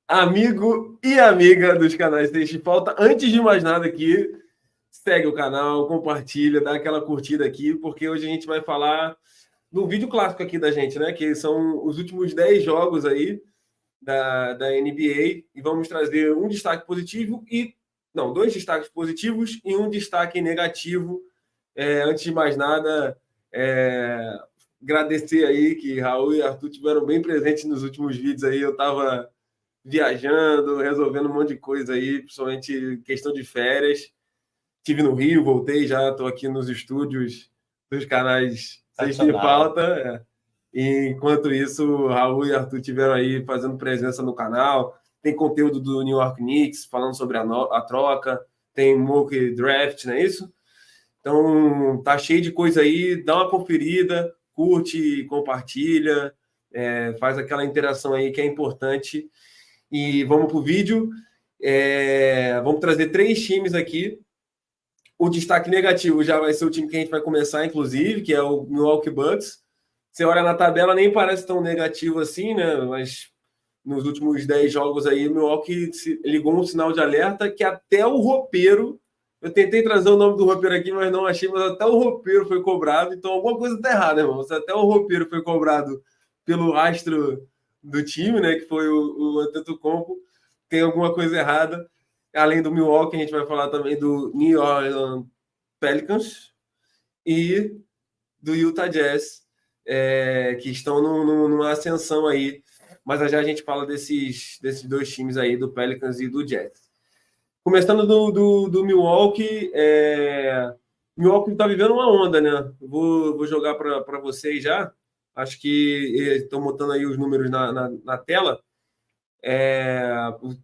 Amigo e amiga dos canais Deixe Falta, antes de mais nada aqui, segue o canal, compartilha, dá aquela curtida aqui, porque hoje a gente vai falar do vídeo clássico aqui da gente, né? Que são os últimos 10 jogos aí da NBA, e vamos trazer um destaque positivo e. Não, dois destaques positivos e um destaque negativo. Antes de mais nada, agradecer aí que Raul e Arthur tiveram bem presentes nos últimos vídeos aí. Eu estava viajando, resolvendo um monte de coisa aí, principalmente questão de férias. Estive no Rio, voltei, já estou aqui nos estúdios dos canais Sexta e Falta. E, enquanto isso, Raul e Arthur tiveram aí fazendo presença no canal. Tem conteúdo do New York Knicks falando sobre a troca, tem mock draft, não é isso? Então, tá cheio de coisa aí, dá uma conferida, curte, compartilha, faz aquela interação aí que é importante. E vamos para o vídeo. Vamos trazer 3 times aqui. O destaque negativo já vai ser o time que a gente vai começar, inclusive, que é o Milwaukee Bucks. Você olha na tabela, nem parece tão negativo assim, né? Mas nos últimos 10 jogos aí, o Milwaukee ligou um sinal de alerta que até o roupeiro. Eu tentei trazer o nome do roupeiro aqui, mas não achei, mas até o roupeiro foi cobrado. Então alguma coisa tá errada, irmão. Se até o roupeiro foi cobrado pelo astro do time, né? Que foi o Antetokounmpo, tem alguma coisa errada. Além do Milwaukee, a gente vai falar também do New Orleans Pelicans e do Utah Jazz, que estão numa ascensão aí. Mas já a gente fala desses 2 times aí, do Pelicans e do Jazz. Começando do Milwaukee, Milwaukee está vivendo uma onda, né? Vou jogar para vocês já. Acho que estão botando aí os números na tela.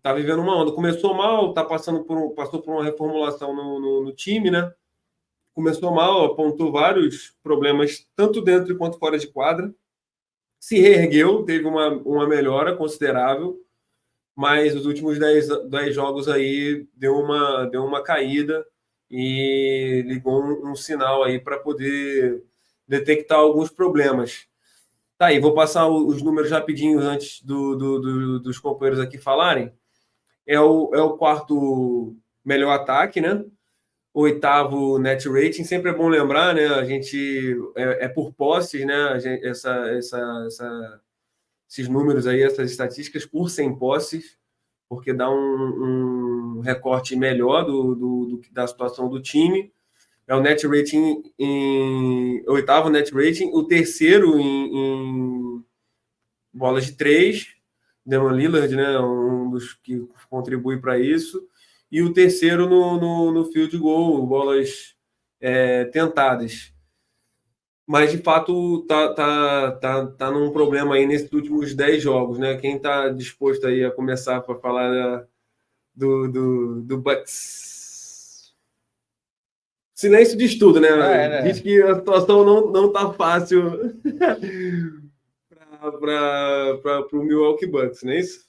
Tá vivendo uma onda. Começou mal, passou por uma reformulação no time, né? Começou mal, apontou vários problemas, tanto dentro quanto fora de quadra. Se reergueu, teve uma melhora considerável, mas os últimos 10 jogos aí deu uma caída e ligou um sinal aí para poder detectar alguns problemas. Tá aí, vou passar os números rapidinho antes dos companheiros aqui falarem. É o quarto melhor ataque, né? O 8º net rating, sempre é bom lembrar, né? A gente por posses, né? Esses números aí, essas estatísticas por 100 posses, porque dá um recorte melhor da situação do time. É o net rating o 8º net rating, o terceiro em bolas de 3, Damian Lillard, né? Um dos que contribui para isso. E o terceiro no field goal, bolas tentadas. Mas, de fato, tá num problema aí nesses últimos 10 jogos, né? Quem está disposto aí a começar para falar do Bucks? Silêncio diz tudo, né? Diz que a situação não tá fácil para o Milwaukee Bucks, não é isso?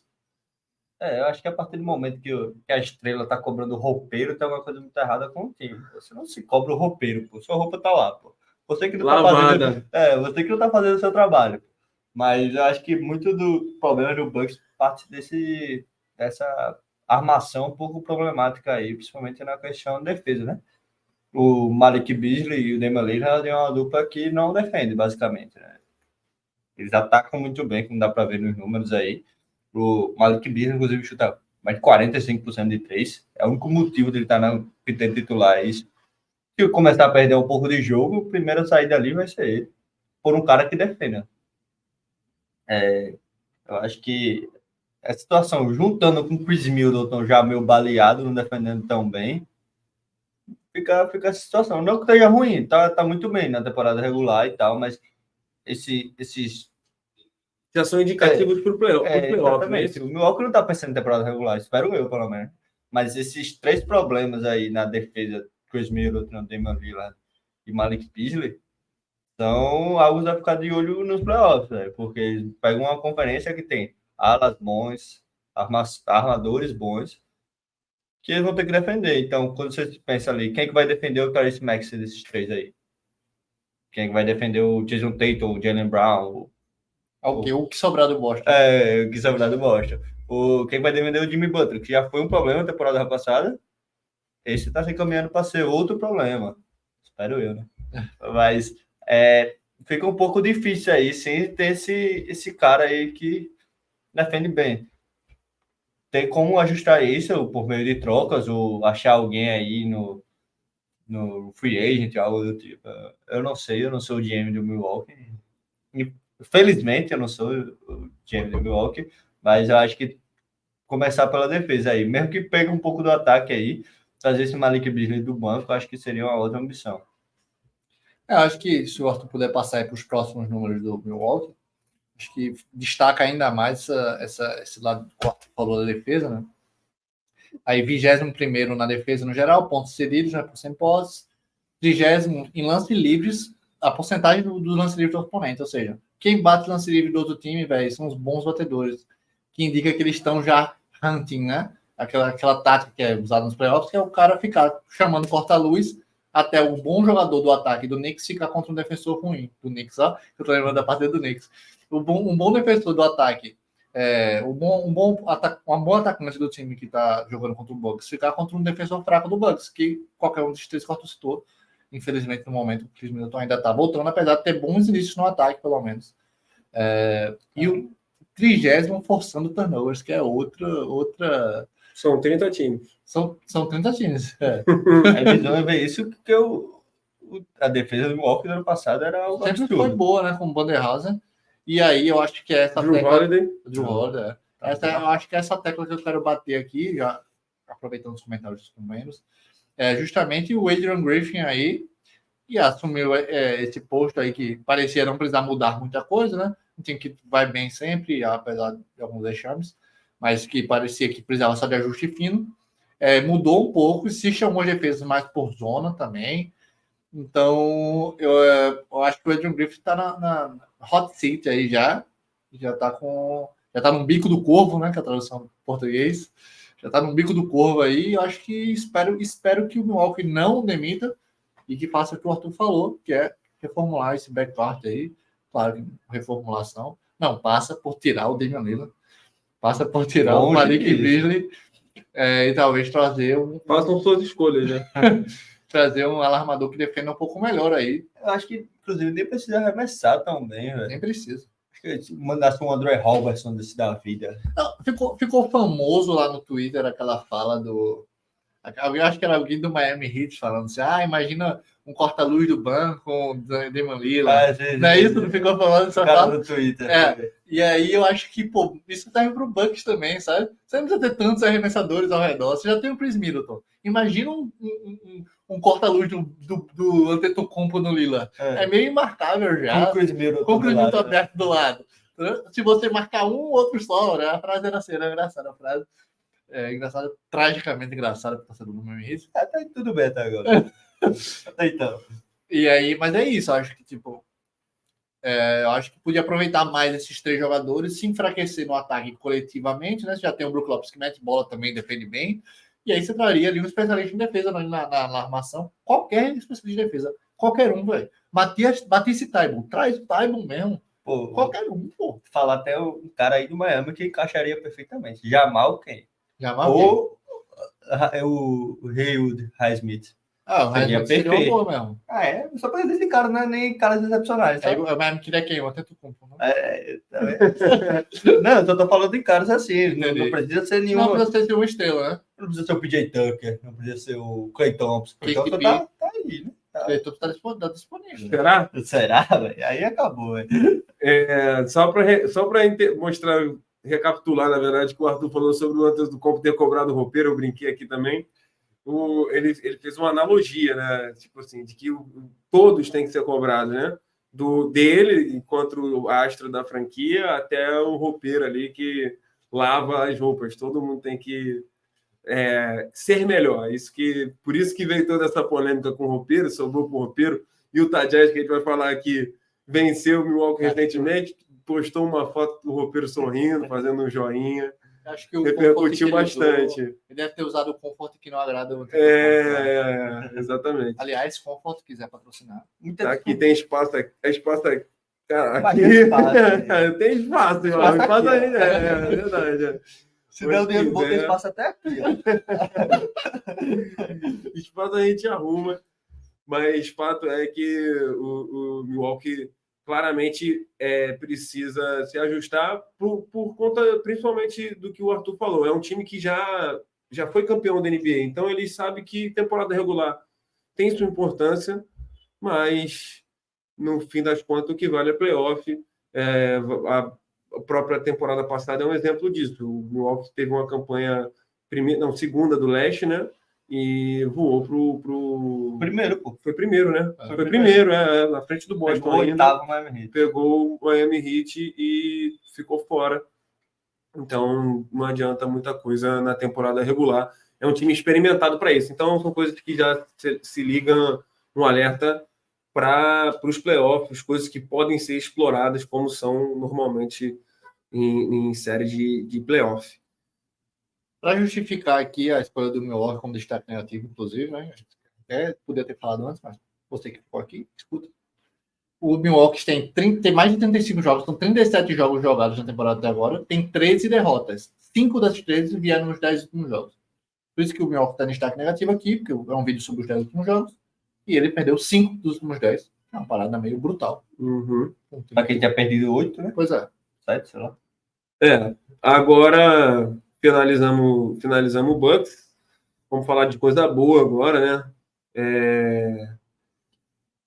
Eu acho que a partir do momento que a estrela tá cobrando o roupeiro, tem alguma coisa muito errada com o time. Você não se cobra o roupeiro, pô. Sua roupa tá lá, pô. Você que não tá fazendo. Você que não tá fazendo o seu trabalho. Mas eu acho que muito do problema do Bucks parte dessa armação um pouco problemática aí, principalmente na questão de defesa, né? O Malik Beasley e o Damian Lillard é uma dupla que não defende, basicamente, né? Eles atacam muito bem, como dá para ver nos números aí. O Malik Beasley, inclusive, chuta mais de 45% de 3. É o único motivo dele estar na pitã titular. É isso. Se eu começar a perder um pouco de jogo, o primeiro a sair dali vai ser ele, por um cara que defenda. Eu acho que a situação, juntando com o Chris Middleton já meio baleado, não defendendo tão bem, fica essa situação. Não que esteja ruim, tá muito bem na temporada regular e tal, mas esses já são indicativos para o playoff. Exatamente. O Milwaukee não está pensando em temporada regular, espero eu, pelo menos. Mas esses 3 problemas aí na defesa, Chris Middleton, Damian Lillard e Malik Beasley, são algo a ficar de olho nos playoffs, véio, porque eles pegam uma conferência que tem alas bons, armadores bons, que eles vão ter que defender. Então, quando você pensa ali, quem é que vai defender o Tyrese Maxey desses 3 aí? Quem é que vai defender o Jason Tatum, o Jaylen Brown, O que sobrar do Boston. O que sobrar do Boston. Quem vai defender é o Jimmy Butler, que já foi um problema na temporada passada. Esse está se encaminhando para ser outro problema. Espero eu, né? Mas fica um pouco difícil aí, sem ter esse cara aí que defende bem. Tem como ajustar isso por meio de trocas ou achar alguém aí no free agent, algo do tipo. Eu não sei, eu não sou o GM do Milwaukee. Felizmente, eu não sou o GM do Milwaukee, mas eu acho que começar pela defesa aí, mesmo que pegue um pouco do ataque aí, trazer esse Malik Beasley do banco, eu acho que seria uma outra ambição. Eu acho que se o Arthur puder passar aí para os próximos números do Milwaukee, acho que destaca ainda mais esse lado que o Arthur falou da defesa, né? Aí 21º na defesa no geral, pontos cedidos, né, por 100 posses. 30º em lance livres, a porcentagem do lance livre do oponente, ou seja, quem bate lance livre do outro time, velho, são os bons batedores, que indica que eles estão já hunting, né? Aquela tática que é usada nos playoffs, que é o cara ficar chamando corta-luz até o bom jogador do ataque do Knicks ficar contra um defensor ruim do Knicks, ó. Eu tô lembrando da partida do Knicks. Um bom defensor do ataque, um bom atacante do time que tá jogando contra o Bucks ficar contra um defensor fraco do Bucks, que qualquer um dos três cortos citou. Infelizmente, no momento, o Chris Middleton ainda tá voltando, apesar de ter bons inícios no ataque, pelo menos. E o 30º forçando turnovers, que é outra... São 30 times. São 30 times. É visão é ver isso, porque a defesa do Milwaukee do ano passado era o sempre absurdo. Foi boa, né? Com o Banderhausen. E aí eu acho que essa Drew Holiday. Eu acho que essa tecla que eu quero bater aqui, já aproveitando os comentários dos companheiros, é justamente o Adrian Griffin aí, e assumiu esse posto aí que parecia não precisar mudar muita coisa, né? Um time que vai bem sempre, apesar de alguns vexames, mas que parecia que precisava só de ajuste fino. Mudou um pouco, se chamou de defesas mais por zona também. Então, eu acho que o Adrian Griffin está na hot seat aí já tá no bico do corvo, né, que é a tradução em português, já tá no bico do corvo aí, eu acho que espero que o Milwaukee não demita e que faça o que o Arthur falou, que é reformular esse backcourt aí, claro que reformulação, não, passa por tirar o Damian Lillard, passa por tirar o Malik Beasley, e talvez trazer façam suas escolhas, né? Trazer um alarmador que defenda um pouco melhor aí. Eu acho que, inclusive, nem precisa arremessar tão bem, velho. Nem precisa. Acho que mandasse um André Robertson desse da vida. Não, ficou famoso lá no Twitter aquela fala do... Eu acho que era alguém do Miami Heat falando assim, imagina um corta-luz do banco com o Damian Lillard. Não é isso? Não ficou falando essa fala? No Twitter. E aí eu acho que, isso serve pro Bucks também, sabe? Você não precisa ter tantos arremessadores ao redor. Você já tem o Chris Middleton. Imagina um corta-luz do Antetokounmpo no Lillard. É meio imarcável já. Com o Chris Middleton aberto do lado. Se você marcar um, outro só, né? A frase era assim, era engraçada a frase. Engraçada, tragicamente engraçada para torcedor do Miami Heat. Tá tudo bem até agora. Até então. E aí, mas é isso, eu acho que eu acho que podia aproveitar mais esses três jogadores, se enfraquecer no ataque coletivamente, né? Você já tem o Brook Lopes que mete bola também, defende bem, e aí você traria ali um especialista em defesa na armação, qualquer especialista de defesa, qualquer um, velho. Matisse Taibo, traz o Taibo mesmo. Qualquer um, Falar até um cara aí do Miami que encaixaria perfeitamente. Jamal quem? Ou o Haywood Highsmith. O Highsmith seria uma boa mesmo. Só para desse cara, não é nem caras excepcionais. O Miami queria quem? O Antetokounmpo, né? Não, eu só tô falando de caras assim. Não precisa ser nenhum. Não precisa ser uma estrela, né? Não precisa ser o PJ Tucker, não precisa ser o Klay Thompson. Klay Thompson tá aí, né? Klay Thompson tá disponível. Será, velho? Aí acabou, velho. Só para mostrar, recapitular, na verdade, que o Arthur falou sobre o Antetokounmpo ter cobrado o roupeiro, eu brinquei aqui também. Ele fez uma analogia, né? Tipo assim, de que todos têm que ser cobrados, né? Dele, enquanto o astro da franquia, até o roupeiro ali que lava as roupas. Todo mundo tem que ser melhor. Por isso que veio toda essa polêmica com o roupeiro, sobrou para o roupeiro. E o Tadjaz, que a gente vai falar aqui, venceu o Milwaukee recentemente, postou uma foto do roupeiro sorrindo, fazendo um joinha. Acho que o repercutiu bastante. Ele deve ter usado o Comfort que não agrada muito. Exatamente. Aliás, se o Comfort quiser patrocinar. Aqui tem espaço Cara, Mas aqui tem espaço, tem espaço, irmão. Espaço Espaço aqui, aí, ó. é verdade. Se der o dinheiro bom, tem quiser. espaço até aqui, ó. Espaço a gente arruma, mas fato é que o Milwaukee claramente precisa se ajustar por conta, principalmente, do que o Arthur falou. É um time que já foi campeão da NBA, então ele sabe que temporada regular tem sua importância, mas no fim das contas o que vale é playoff. A própria temporada passada é um exemplo disso. O Milwaukee teve uma campanha segunda do leste, né? E voou pro... Primeiro, pô. Foi primeiro, né? Foi Foi primeiro, na frente do Boston Pegou o ainda. oitavo Miami Heat. Pegou o Miami Heat e ficou fora. Então, não adianta muita coisa na temporada regular. É um time experimentado para isso. Então, são coisas que já se ligam um alerta para os playoffs, coisas que podem ser exploradas como são normalmente em série de playoff. Para justificar aqui a escolha do Milwaukee como destaque negativo, inclusive, né? Até podia ter falado antes, mas você que ficou aqui, escuta. O Milwaukee tem mais de 35 jogos, são 37 jogos jogados na temporada até agora, tem 13 derrotas. 5 das 13 vieram nos 10 últimos jogos. Por isso que o Milwaukee está em destaque negativo aqui, porque é um vídeo sobre os 10 últimos jogos, e ele perdeu 5 dos últimos 10. É uma parada meio brutal. Uhum. Para quem tinha perdido 8, né? Pois é. 7, sei lá. Agora finalizamos o Bucks. Vamos falar de coisa boa agora, né?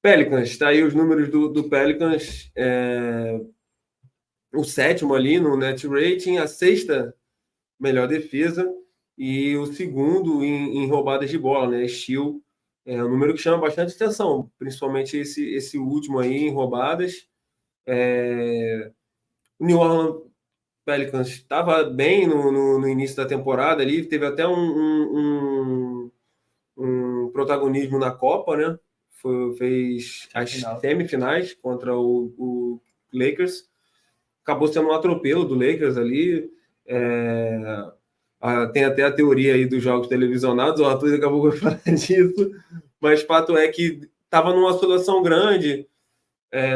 Pelicans, está aí os números do Pelicans. O sétimo ali no net rating, a sexta melhor defesa e o segundo em roubadas de bola, né? Steal, um número que chama bastante atenção, principalmente esse último aí em roubadas. O New Orleans Pelicans estava bem no início da temporada ali, teve até um protagonismo na Copa, né? Fez as semifinais contra o Lakers. Acabou sendo um atropelo do Lakers ali. Tem até a teoria aí dos jogos televisionados, o Arthur acabou de falar disso, mas fato é que estava numa oscilação grande.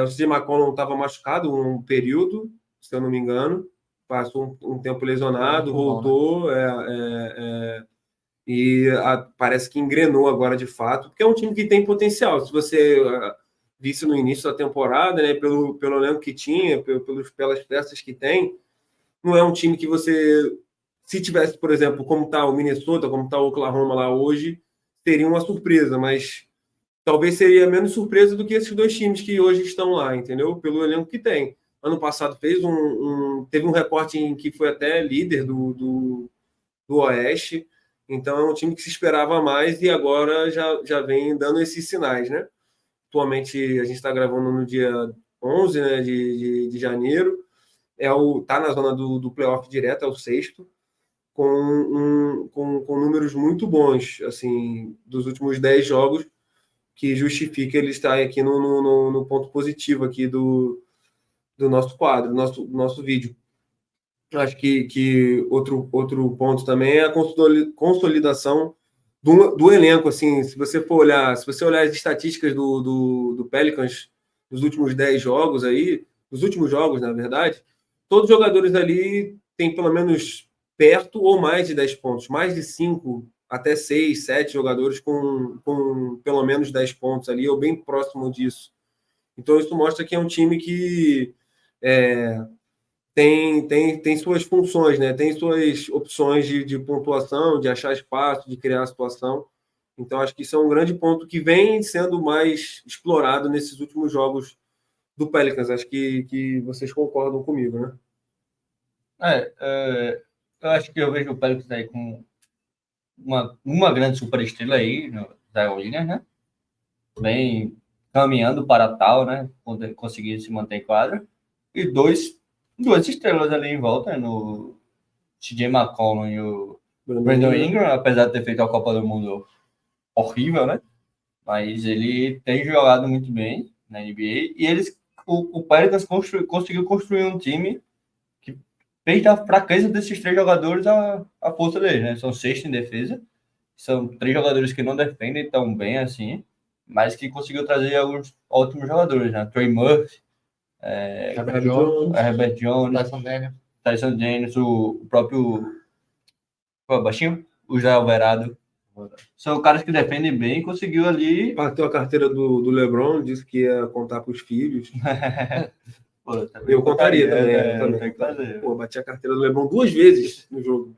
O CJ McCollum estava machucado um período, se eu não me engano, passou um tempo lesionado, voltou, e parece que engrenou agora de fato, porque é um time que tem potencial. Se você visse no início da temporada, né, pelo elenco que tinha, pelas peças que tem, não é um time que você, se tivesse, por exemplo, como está o Minnesota, como está o Oklahoma lá hoje, seria uma surpresa, mas talvez seria menos surpresa do que esses dois times que hoje estão lá, entendeu? Pelo elenco que tem. Ano passado teve um recorte em que foi até líder do Oeste, então é um time que se esperava mais e agora já vem dando esses sinais, né? Atualmente a gente está gravando no dia 11, né, de janeiro, tá na zona do playoff direto, é o sexto, com números muito bons, assim, dos últimos 10 jogos, que justifica ele estar aqui no ponto positivo aqui do nosso quadro, do nosso vídeo. Eu acho que outro ponto também é a consolidação do elenco. Assim, se você olhar as estatísticas do Pelicans dos últimos 10 jogos aí, dos últimos jogos, na verdade, todos os jogadores ali têm pelo menos perto ou mais de 10 pontos, mais de 5 até 6, 7 jogadores com pelo menos 10 pontos ali, ou bem próximo disso. Então, isso mostra que é um time que tem suas funções, né? Tem suas opções de pontuação, de achar espaço, de criar situação. Então, acho que isso é um grande ponto que vem sendo mais explorado nesses últimos jogos do Pelicans. Acho que vocês concordam comigo, né? Eu acho que eu vejo o Pelicans aí com uma grande superestrela aí, no Zion Williams, né? Vem caminhando para tal, né? Conseguir se manter em quadra. E duas estrelas ali em volta, no CJ McCollum e o Brandon Ingram, apesar de ter feito a Copa do Mundo horrível, né? Mas ele tem jogado muito bem na NBA e o Pelicans conseguiu construir um time que fez da fraqueza desses 3 jogadores a força deles, né? São 6 em defesa, são 3 jogadores que não defendem tão bem assim, mas que conseguiu trazer alguns ótimos jogadores, né? Trey Murphy, Herbert Jones, Tyson Daniels, o próprio baixinho, o José Alvarado. São caras que defendem bem e conseguiu ali. Bateu a carteira do LeBron, disse que ia contar para os filhos. Pô, eu contaria também. Tem que fazer. Pô, bati a carteira do LeBron 2 vezes no jogo.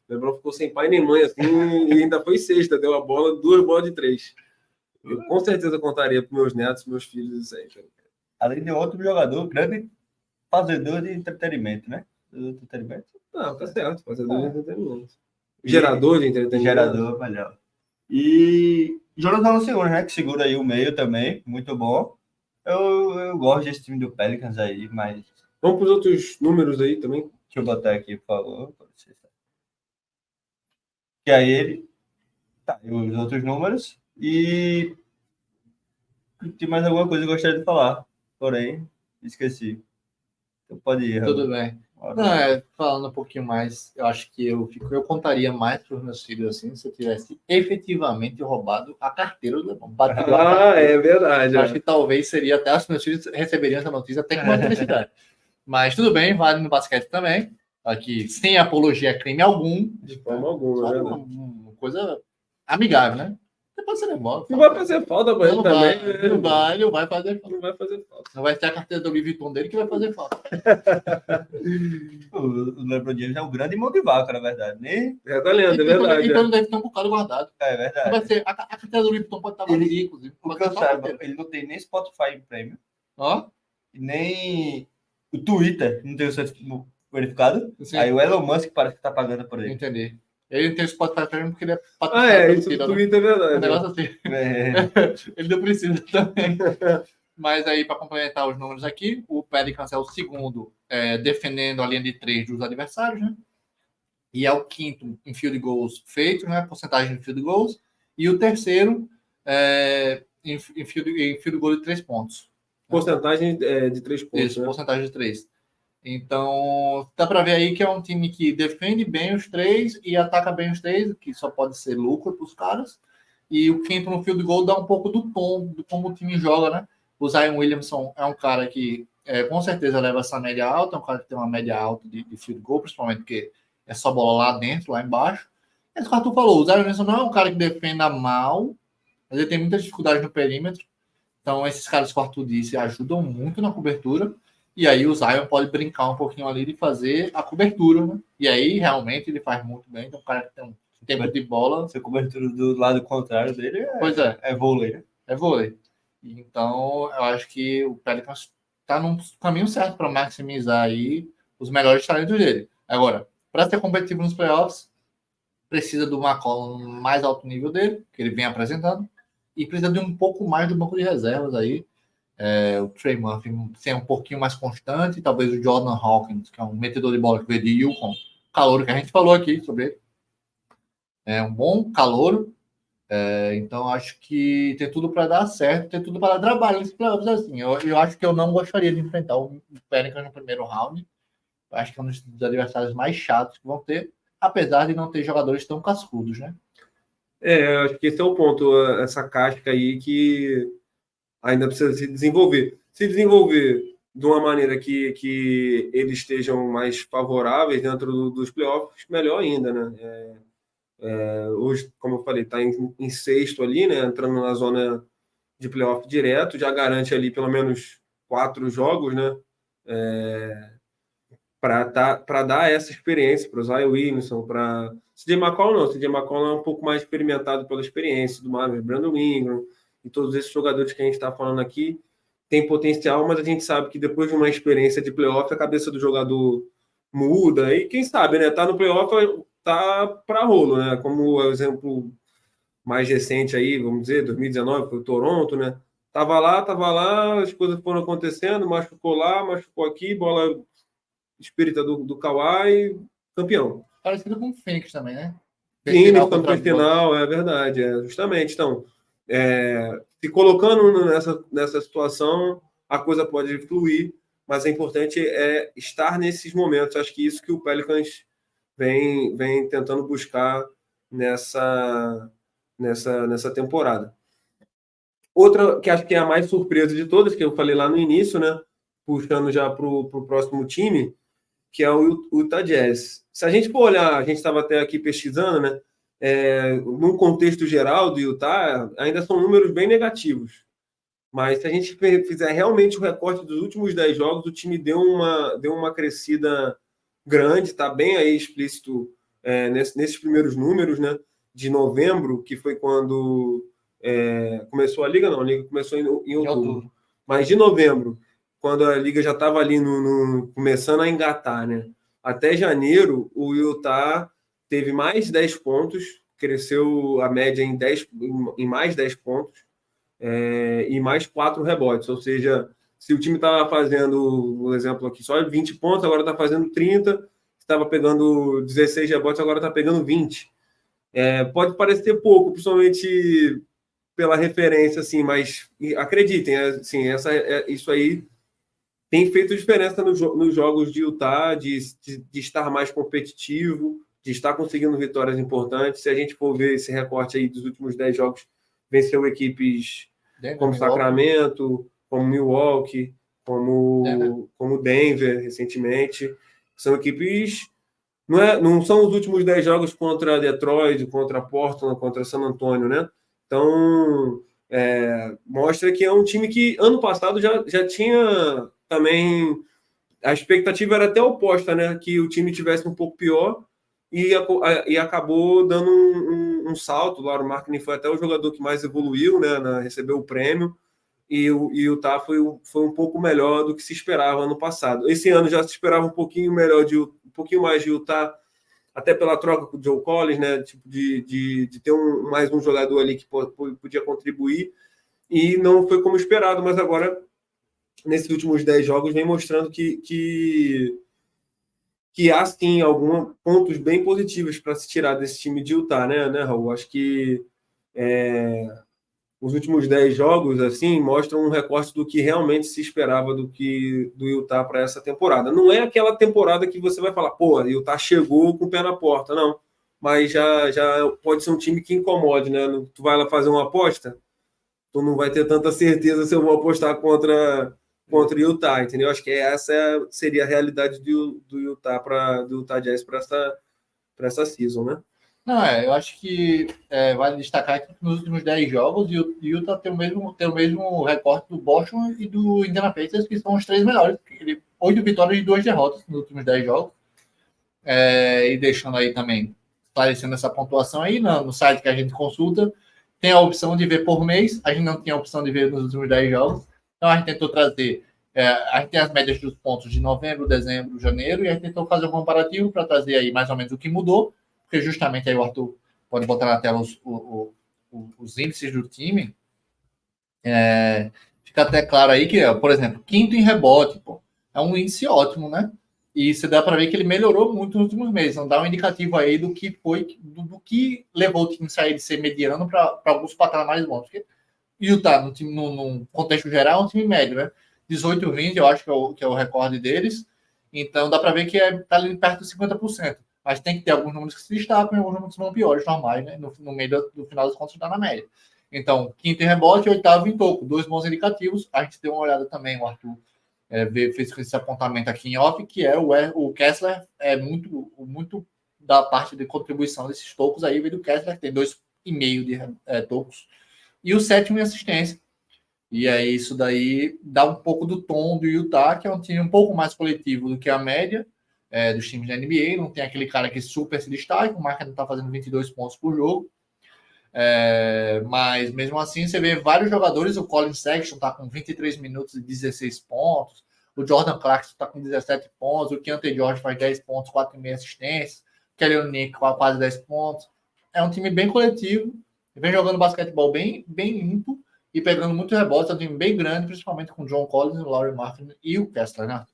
O LeBron ficou sem pai nem mãe, assim, e ainda foi sexta, deu a bola, 2 bolas de 3. Eu com certeza contaria para meus netos, meus filhos, isso aí. Além de outro jogador, grande fazedor de entretenimento, né? Entretenimento. Não, tá certo, fazedor de entretenimento. Gerador de entretenimento. Gerador, melhor. E Jonathan Valanciunas, né? Que segura aí o meio também, muito bom. Eu gosto desse time do Pelicans aí, mas... Vamos para os outros números aí também. Deixa eu botar aqui, por favor. Que aí ele... Tá, e os outros números. E... Tem mais alguma coisa que eu gostaria de falar. Porém, esqueci. Então pode ir. Tudo bem. Não, falando um pouquinho mais, eu acho que eu contaria mais para os meus filhos assim, se eu tivesse efetivamente roubado a carteira do LeBron. É verdade. Eu acho que talvez seria até os meus filhos receberiam essa notícia até com uma felicidade. Mas tudo bem, vale no basquete também. Aqui, sem apologia a crime algum. De forma alguma, só uma coisa amigável, né? Depois você lembra. Não vai fazer falta para ele também. Não vai fazer falta. Não vai fazer falta. Não vai ter a carteira do Louis Vuitton dele que vai fazer falta. O LeBron James é um grande mão de vaca, na verdade. Nem... É da lenda, é verdade. Então não deve ter um bocado guardado. É verdade. Não vai ser, a carteira do Louis Vuitton pode estar vazia, inclusive. O que eu saiba, ele não tem nem Spotify Premium. Ó. Nem o Twitter não tem o certificado verificado. Sim. Aí o Elon Musk parece que tá pagando por ele. Entendi. Ele não tem o Spotify Premium porque ele é patrocinado. Isso do Twitter é verdade. Um negócio assim. Ele não precisa também. Mas aí, para complementar os números aqui, o Pelicans é o segundo defendendo a linha de 3 dos adversários, né? E é o quinto em field goals feitos, né? Porcentagem de field goals. E o terceiro em field goal de 3 pontos. Porcentagem de 3 pontos. Isso, né? Porcentagem de 3. Então, dá para ver aí que é um time que defende bem os 3 e ataca bem os 3, que só pode ser lucro para os caras. E o quinto no field goal dá um pouco do tom de como o time joga, né? O Zion Williamson é um cara que com certeza leva essa média alta, é um cara que tem uma média alta de field goal, principalmente porque é só bola lá dentro, lá embaixo. Mas como tu falou, o Zion Williamson não é um cara que defenda mal, mas ele tem muitas dificuldades no perímetro. Então, esses caras que o Arthur disse ajudam muito na cobertura. E aí o Zion pode brincar um pouquinho ali de fazer a cobertura, né? E aí, realmente, ele faz muito bem. Então, um cara que tem um tempo de bola... Se a cobertura do lado contrário dele é vôlei, né? É vôlei. Então, eu acho que o Pelicans está num caminho certo para maximizar aí os melhores talentos dele. Agora, para ser competitivo nos playoffs, precisa do McCollum mais alto nível dele, que ele vem apresentando, e precisa de um pouco mais do banco de reservas aí. O Trey Murphy ser um pouquinho mais constante, talvez o Jordan Hawkins, que é um metedor de bola que veio de Yukon, calouro que a gente falou aqui sobre ele. É um bom calouro. Então acho que tem tudo para dar certo, tem tudo para dar trabalho nesse playoffs assim. Eu acho que eu não gostaria de enfrentar o Pelicans no primeiro round. Eu acho que é um dos adversários mais chatos que vão ter, apesar de não ter jogadores tão cascudos, né? Eu acho que esse é o ponto, essa casca aí que ainda precisa se desenvolver. Se desenvolver de uma maneira que eles estejam mais favoráveis dentro dos playoffs, melhor ainda, né? Hoje, como eu falei, está em sexto ali, né? Entrando na zona de playoff direto, já garante ali pelo menos 4 jogos, né? Para dar essa experiência para o Zion Williamson, para CJ McCollum não. CJ McCollum é um pouco mais experimentado pela experiência do Marvin, Brandon Ingram e todos esses jogadores que a gente está falando aqui tem potencial, mas a gente sabe que depois de uma experiência de playoff, a cabeça do jogador muda e quem sabe, né? Tá no playoff, tá para rolo, né? Como o exemplo mais recente aí, vamos dizer, 2019, foi o Toronto, né? Tava lá, as coisas foram acontecendo, machucou lá, machucou aqui, bola espírita do Kawhi, campeão. Parecido com o Phoenix também, né? Phoenix, campeão final, é verdade, justamente. Então, se colocando nessa situação, a coisa pode fluir, mas é importante estar nesses momentos. Acho que isso que o Pelicans vem tentando buscar nessa temporada. Outra que acho que é a mais surpresa de todas, que eu falei lá no início, né? puxando já para o próximo time, que é o Utah Jazz. Se a gente for olhar, a gente estava até aqui pesquisando, né? No contexto geral do Utah, ainda são números bem negativos. Mas se a gente fizer realmente o recorte dos últimos 10 jogos, o time deu uma crescida grande, está bem aí explícito nesses primeiros números, né? De novembro, que foi quando começou a Liga, não, a Liga começou em outubro. Mas de novembro, quando a Liga já estava ali começando a engatar, né? Até janeiro, o Utah teve mais 10 pontos, cresceu a média em mais 10 pontos, e mais 4 rebotes. Ou seja, se o time estava fazendo, um exemplo aqui, só 20 pontos, agora está fazendo 30, estava pegando 16 rebotes, agora está pegando 20. Pode parecer pouco, principalmente pela referência, assim, mas acreditem, assim, isso aí tem feito diferença nos jogos de Utah, de estar mais competitivo, de estar conseguindo vitórias importantes. Se a gente for ver esse recorte aí dos últimos 10 jogos, venceu equipes como Sacramento, como Milwaukee, como Denver, recentemente. São equipes... Não são os últimos 10 jogos contra Detroit, contra Portland, contra San Antonio, né? Então, mostra que é um time que ano passado já tinha também... A expectativa era até oposta, né? Que o time tivesse um pouco pior e acabou dando um salto. O Lauri Markkanen foi até o jogador que mais evoluiu, né? Recebeu o prêmio. E o Utah foi um pouco melhor do que se esperava ano passado. Esse ano já se esperava um pouquinho mais de Utah, até pela troca com o Joe Collins, né? Tipo, de ter mais um jogador ali que podia contribuir, e não foi como esperado, mas agora, nesses últimos 10 jogos, vem mostrando que há sim alguns pontos bem positivos para se tirar desse time de Utah, né, Raul? Acho que os últimos 10 jogos assim mostram um recorte do que realmente se esperava do Utah para essa temporada. Não é aquela temporada que você vai falar, pô, o Utah chegou com o pé na porta, não. Mas já pode ser um time que incomode, né? Tu vai lá fazer uma aposta, tu não vai ter tanta certeza se eu vou apostar contra o Utah, entendeu? Acho que essa seria a realidade do Utah Jazz para essa season, né? Não, eu acho que vale destacar que nos últimos 10 jogos, o Utah tem o mesmo recorte do Boston e do Indiana Pacers, que são os 3 melhores. 8 vitórias e 2 derrotas nos últimos 10 jogos. E deixando aí também, esclarecendo essa pontuação aí, no site que a gente consulta, tem a opção de ver por mês, a gente não tinha a opção de ver nos últimos 10 jogos, então a gente tentou trazer, a gente tem as médias dos pontos de novembro, dezembro, janeiro, e a gente tentou fazer um comparativo para trazer aí mais ou menos o que mudou, porque justamente aí o Arthur pode botar na tela os índices do time, fica até claro aí que, por exemplo, quinto em rebote, pô, é um índice ótimo, né? E você dá para ver que ele melhorou muito nos últimos meses. Então dá um indicativo aí do que foi, do que levou o time a sair de ser mediano para alguns patamares bons. Porque Utah, no contexto geral, é um time médio, né? 18-20, eu acho que é o recorde deles. Então dá para ver que está ali perto dos 50%. Mas tem que ter alguns números que se destacam e alguns números que são piores, normais, né? No meio do final das contas, está na média. Então, quinto em rebote, oitavo em toco. 2 bons indicativos. A gente deu uma olhada também, o Arthur fez esse apontamento aqui em off, que o Kessler muito da parte de contribuição desses tocos aí, veio do Kessler, que tem 2,5 de tocos. E o 7º em assistência. E aí isso daí dá um pouco do tom do Utah, que é um time um pouco mais coletivo do que a média dos times da NBA. Não tem aquele cara que super se destaca, o Markkanen está fazendo 22 pontos por jogo. Mas mesmo assim você vê vários jogadores. O Colin Sexton está com 23 minutos e 16 pontos, o Jordan Clarkson está com 17 pontos, o Keontae George faz 10 pontos, 4,5 assistências, o Kelly Olynyk com quase 10 pontos. É um time bem coletivo, vem jogando basquetebol bem limpo e pegando muito rebote. É um time bem grande, principalmente com o John Collins, o Lauri Markkanen e o Kessler, né?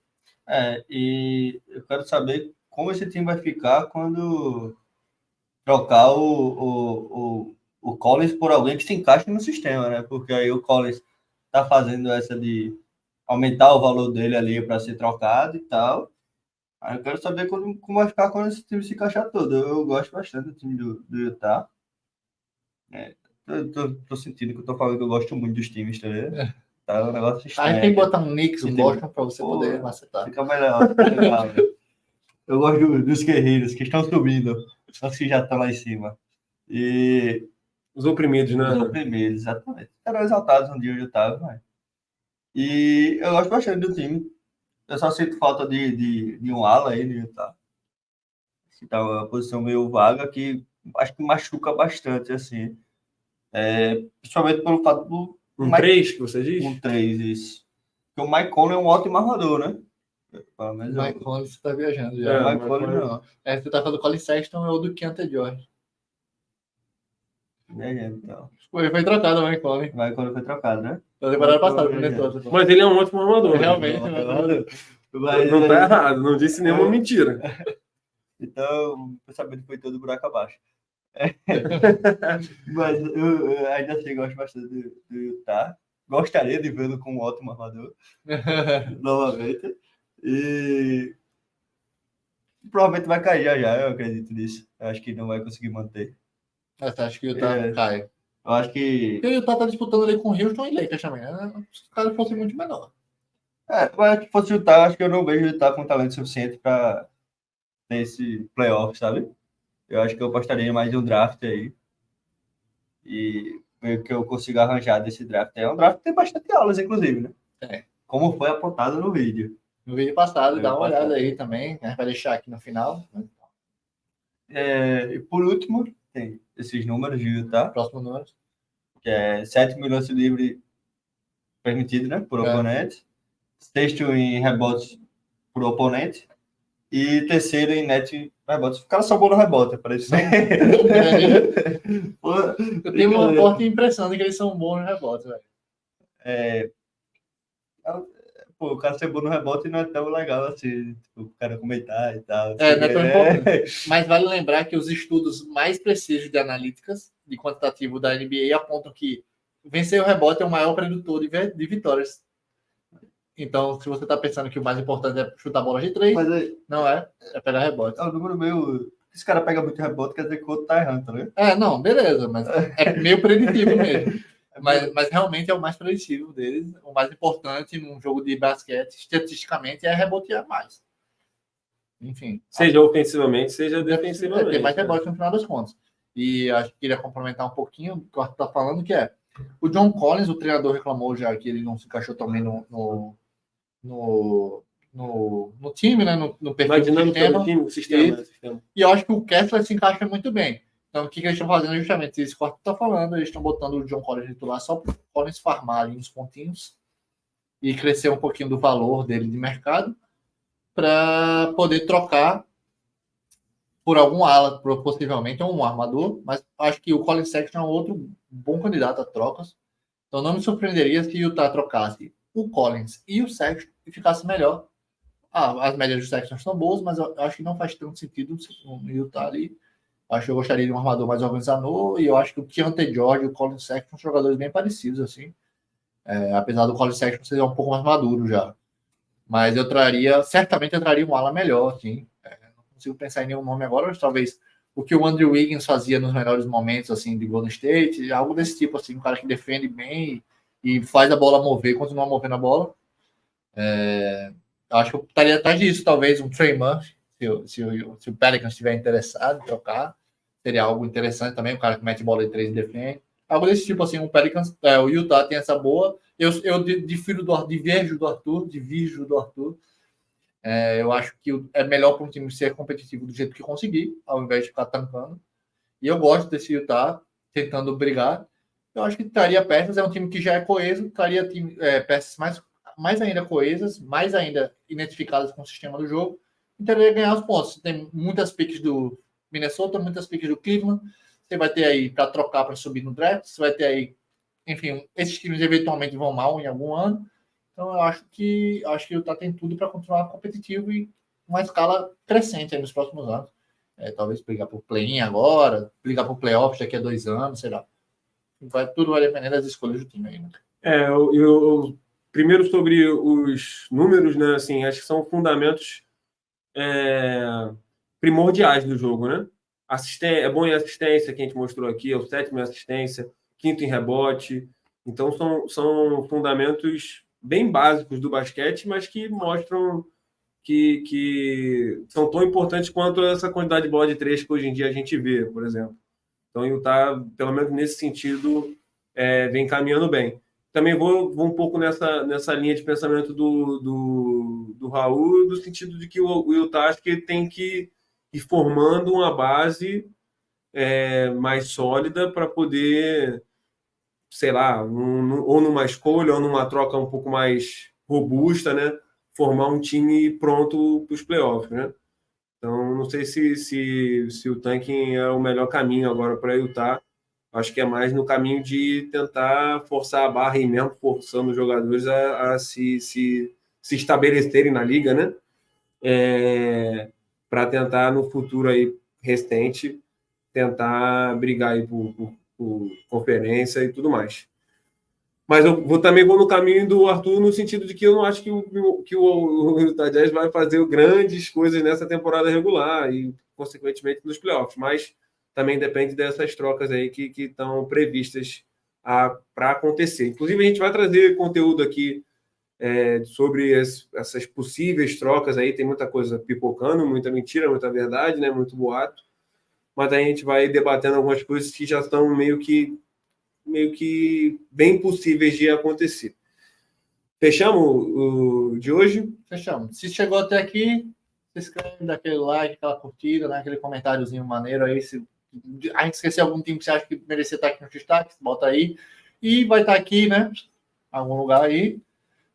E eu quero saber como esse time vai ficar quando trocar o Collins por alguém que se encaixe no sistema, né? Porque aí o Collins tá fazendo essa de aumentar o valor dele ali para ser trocado e tal. Aí eu quero saber como vai ficar quando esse time se encaixar todo. Eu gosto bastante do time do Utah. Tô sentindo que eu tô falando que eu gosto muito dos times, tá vendo? Tá um negócio Aí estranho. tem que botar um Knicks, um Tem- Boston pra você Pô, poder acertar. Fica melhor, fica legal. Eu gosto dos guerreiros que estão subindo, os que já estão lá em cima. E Os oprimidos, né? os oprimidos, exatamente. Eram exaltados um dia onde eu estava, né? E eu gosto bastante do time. Eu só sinto falta de um ala aí no Utah. Que tá uma posição meio vaga que acho que machuca bastante, assim. Principalmente pelo fato do Um 3 que você diz? um 3, isso. Porque o Mike Conley é um ótimo armador, né? Pelo menos Mike Conley, você tá viajando É, já. Mike Mike Conley Conley. não. Você tá falando do Colin Sexton ou do Keontae George. Então. Ele foi trocado, o Mike Conley. Mike Conley foi trocado, né? Na temporada Mike passada, Conley, Minnesota. Mas ele é um ótimo armador. Realmente, Mas, Não tá errado, não disse nenhuma mentira. Então, o pensamento foi todo buraco abaixo. Mas eu ainda assim gosto bastante do Utah. Gostaria de vê-lo como um ótimo armador, novamente. E provavelmente vai cair já, eu acredito nisso. Eu acho que não vai conseguir manter. Você acha que o Utah É. cai? Eu acho que. Porque o Utah tá disputando ali com o Houston e Lakers também, né? Se os caras fossem muito menor. Mas se fosse o Utah, acho que eu não vejo o Utah com talento suficiente para ter esse playoff, sabe? Eu acho que eu apostaria mais em um draft aí. E ver o que eu consigo arranjar desse draft. É um draft que tem bastante aulas, inclusive, né? É. Como foi apontado no vídeo. No vídeo passado, No dá vídeo uma olhada passado. aí também. A gente vai deixar aqui no final. E por último, tem esses números de Utah, Próximo número. que é 7 lance livre permitido, né? Por oponente. Sexto em rebotes por oponente. E terceiro em net rebotes. O cara só bom no rebote, parece. Eu tenho uma forte impressão de que eles são bons no rebote, velho. Pô, o cara ser bom no rebote não é tão legal assim, tipo, o cara comentar e tal. Não é tão importante. Mas vale lembrar que os estudos mais precisos de analíticas, de quantitativo da NBA, apontam que vencer o rebote é o maior preditor de vitórias. Então, se você está pensando que o mais importante é chutar bola de 3, Mas não é pegar rebote. é um número meio. Se o cara pega muito rebote, quer dizer que o outro tá errando, tá ligado? Não, beleza, mas é meio preditivo mesmo. Mas realmente é o mais preditivo deles. O mais importante num jogo de basquete, estatisticamente, é rebotear mais. Enfim. Seja ofensivamente, seja defensivamente. Tem mais rebote no final das contas. E acho que queria complementar um pouquinho o que o Arthur está falando, que é o John Collins, o treinador reclamou já que ele não se encaixou também no time, né? No perfil do sistema. E eu acho que o Kessler se encaixa muito bem. Então, o que eles estão fazendo é justamente isso que o Arthur está falando. Eles estão botando o John Collins titular só para o Collins farmar ali uns pontinhos e crescer um pouquinho do valor dele de mercado para poder trocar por algum ala, possivelmente, ou um armador. Mas acho que o Collins Sexton é um outro bom candidato a trocas. Então, não me surpreenderia se o Utah trocasse o Collins e o Sexton e ficasse melhor. As médias do Sexton são boas, mas eu acho que não faz tanto sentido no Utah ali. Acho que eu gostaria de um armador mais organizador, e eu acho que o Keontae George e o Collin Sexton são jogadores bem parecidos, assim. Apesar do Collin Sexton ser um pouco mais maduro já. Mas certamente eu traria um ala melhor, assim. Não consigo pensar em nenhum nome agora, mas talvez o que o Andrew Wiggins fazia nos melhores momentos, assim, de Golden State, algo desse tipo, assim, um cara que defende bem e faz a bola mover, continua movendo a bola. Acho que eu estaria atrás disso, talvez um Trey Murphy, se o Pelicans estiver interessado em trocar, seria algo interessante também, um cara que mete bola de 3 e defende. Algo desse tipo, assim, o Pelicans, o Utah tem essa boa. Eu diverjo do Arthur. Eu acho que é melhor para um time ser competitivo do jeito que conseguir, ao invés de ficar tancando. E eu gosto desse Utah tentando brigar. Eu acho que traria peças, é um time que já é coeso, traria peças mais ainda coesas, mais ainda identificadas com o sistema do jogo, e teria ganhar os pontos. Tem muitas piques do Minnesota, muitas piques do Cleveland, você vai ter aí para trocar, para subir no draft, você vai ter aí, enfim, esses times eventualmente vão mal em algum ano, então eu acho que o Utah tem tudo para continuar competitivo e uma escala crescente aí nos próximos anos. Talvez brigar por play-in agora, brigar por playoffs daqui a 2 anos, sei lá. Tudo vai depender das escolhas do time aí, né? Eu primeiro sobre os números, né? Assim, acho que são fundamentos primordiais do jogo, né? É bom em assistência, que a gente mostrou aqui, é o 7º em assistência, 5º em rebote, Então, são fundamentos bem básicos do basquete, mas que mostram que são tão importantes quanto essa quantidade de bola de 3 que hoje em dia a gente vê, por exemplo. Então, o Utah, pelo menos nesse sentido, vem caminhando bem. Também vou um pouco nessa linha de pensamento do Raul, no sentido de que o Utah acho que tem que ir formando uma base mais sólida para poder, sei lá, ou numa escolha ou numa troca um pouco mais robusta, né? Formar um time pronto para os playoffs, né? Então, não sei se o tanking é o melhor caminho agora para Utah. Acho que é mais no caminho de tentar forçar a barra e mesmo forçando os jogadores a se estabelecerem na liga, né? Para tentar, no futuro aí recente, tentar brigar aí por conferência e tudo mais. Mas eu também vou no caminho do Arthur no sentido de que eu não acho que o Utah Jazz vai fazer grandes coisas nessa temporada regular e, consequentemente, nos playoffs. Mas também depende dessas trocas aí que estão previstas para acontecer. Inclusive, a gente vai trazer conteúdo aqui sobre essas possíveis trocas aí. Tem muita coisa pipocando, muita mentira, muita verdade, né? Muito boato. Mas aí a gente vai debatendo algumas coisas que já estão meio que bem possíveis de acontecer. Fechamos o de hoje? Fechamos. Se chegou até aqui, se inscreve, dá aquele like, aquela curtida, né? Aquele comentáriozinho maneiro aí. Se a gente esqueceu algum time que você acha que merecia estar aqui no destaque, bota aí. E vai estar aqui, né? Algum lugar aí.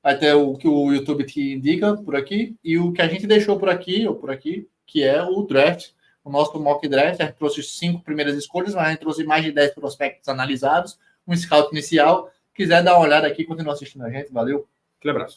Vai ter o que o YouTube te indica por aqui. E o que a gente deixou por aqui, ou por aqui, que é o draft. O nosso mock draft, a gente trouxe 5 primeiras escolhas, mas a gente trouxe mais de 10 prospectos analisados, um scout inicial. Quiser dar uma olhada aqui, continua assistindo a gente. Valeu. Aquele abraço.